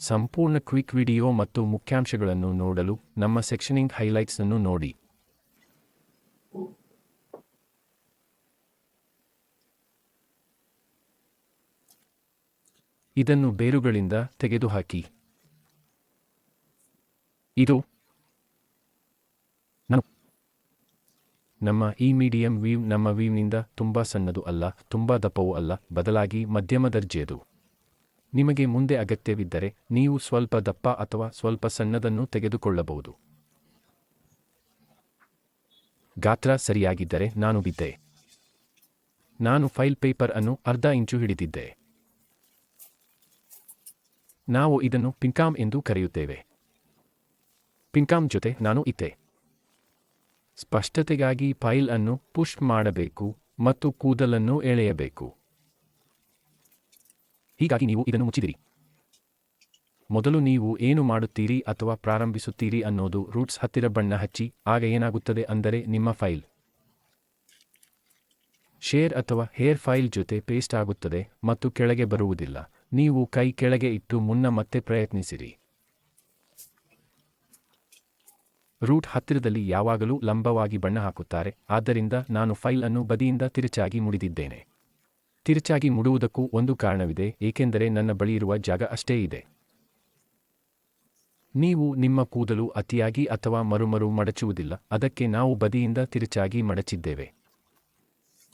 ಸಂಪೂರ್ಣ quick video ಮತ್ತು ಮುಖ್ಯಾಂಶಗಳನ್ನು ನೋಡಲು ನಮ್ಮ ಸೆಕ್ಷನಿಂಗ್ ಹೈಲೈಟ್ಸ್ ಅನ್ನು ನೋಡಿ. ಇದನ್ನು ಬೇರುಗಳಿಂದ ತೆಗೆದುಹಾಕಿ. ಇದು ನಮ್ಮ ಈ ಮೀಡಿಯಂ ವೀವ್ ನಮ್ಮ ವೀವ್ನಿಂದ ತುಂಬಾ ಸಣ್ಣದು ಅಲ್ಲ, ತುಂಬಾ ದಪ್ಪವೂ ಅಲ್ಲ, ಬದಲಾಗಿ ಮಧ್ಯಮ ದರ್ಜೆಯದು. ನಿಮಗೆ ಮುಂದೆ ಅಗತ್ಯವಿದ್ದರೆ ನೀವು ಸ್ವಲ್ಪ ದಪ್ಪ ಅಥವಾ ಸ್ವಲ್ಪ ಸಣ್ಣದನ್ನು ತೆಗೆದುಕೊಳ್ಳಬಹುದು. ಗಾತ್ರ ಸರಿಯಾಗಿದ್ದರೆ ನಾನು ಬಿದ್ದೆ. ನಾನು ಫೈಲ್ ಪೇಪರ್ ಅನ್ನು ಅರ್ಧ ಇಂಚು ಹಿಡಿದಿದ್ದೆ. ನಾವು ಇದನ್ನು ಪಿನ್ಕಾಮ್ ಎಂದು ಕರೆಯುತ್ತೇವೆ. ಪಿನ್ಕಾಮ್ ಜೊತೆ ನಾನು ಇತ್ತೆ. ಸ್ಪಷ್ಟತೆಗಾಗಿ ಫೈಲ್ ಅನ್ನು ಪುಷ್ ಮಾಡಬೇಕು ಮತ್ತು ಕೂದಲನ್ನು ಎಳೆಯಬೇಕು. ಹೀಗಾಗಿ ನೀವು ಇದನ್ನು ಮುಚ್ಚಿದಿರಿ. ಮೊದಲು ನೀವು ಏನು ಮಾಡುತ್ತೀರಿ ಅಥವಾ ಪ್ರಾರಂಭಿಸುತ್ತೀರಿ ಅನ್ನೋದು ರೂಟ್ಸ್ ಹತ್ತಿರ ಬಣ್ಣ ಹಚ್ಚಿ. ಆಗ ಏನಾಗುತ್ತದೆ ಅಂದರೆ ನಿಮ್ಮ ಫೈಲ್ ಶೇರ್ ಅಥವಾ ಹೇರ್ ಫೈಲ್ ಜೊತೆ ಪೇಸ್ಟ್ ಆಗುತ್ತದೆ ಮತ್ತು ಕೆಳಗೆ ಬರುವುದಿಲ್ಲ. ನೀವು ಕೈ ಕೆಳಗೆ ಇಟ್ಟು ಮುನ್ನ ಮತ್ತೆ ಪ್ರಯತ್ನಿಸಿರಿ. ರೂಟ್ ಹತ್ತಿರದಲ್ಲಿ ಯಾವಾಗಲೂ ಲಂಬವಾಗಿ ಬಣ್ಣ ಹಾಕುತ್ತಾರೆ, ಆದ್ದರಿಂದ ನಾನು ಫೈಲ್ ಅನ್ನು ಬದಿಯಿಂದ ತಿರುಚಾಗಿ ಮುಡಿದಿದ್ದೇನೆ. ತಿರುಚಾಗಿ ಮುಡುವುದಕ್ಕೂ ಒಂದು ಕಾರಣವಿದೆ, ಏಕೆಂದರೆ ನನ್ನ ಬಳಿಯಿರುವ ಜಾಗ ಅಷ್ಟೇ ಇದೆ. ನೀವು ನಿಮ್ಮ ಕೂದಲು ಅತಿಯಾಗಿ ಅಥವಾ ಮರುಮರು ಮಡಚುವುದಿಲ್ಲ, ಅದಕ್ಕೆ ನಾವು ಬದಿಯಿಂದ ತಿರುಚಾಗಿ ಮಡಚಿದ್ದೇವೆ.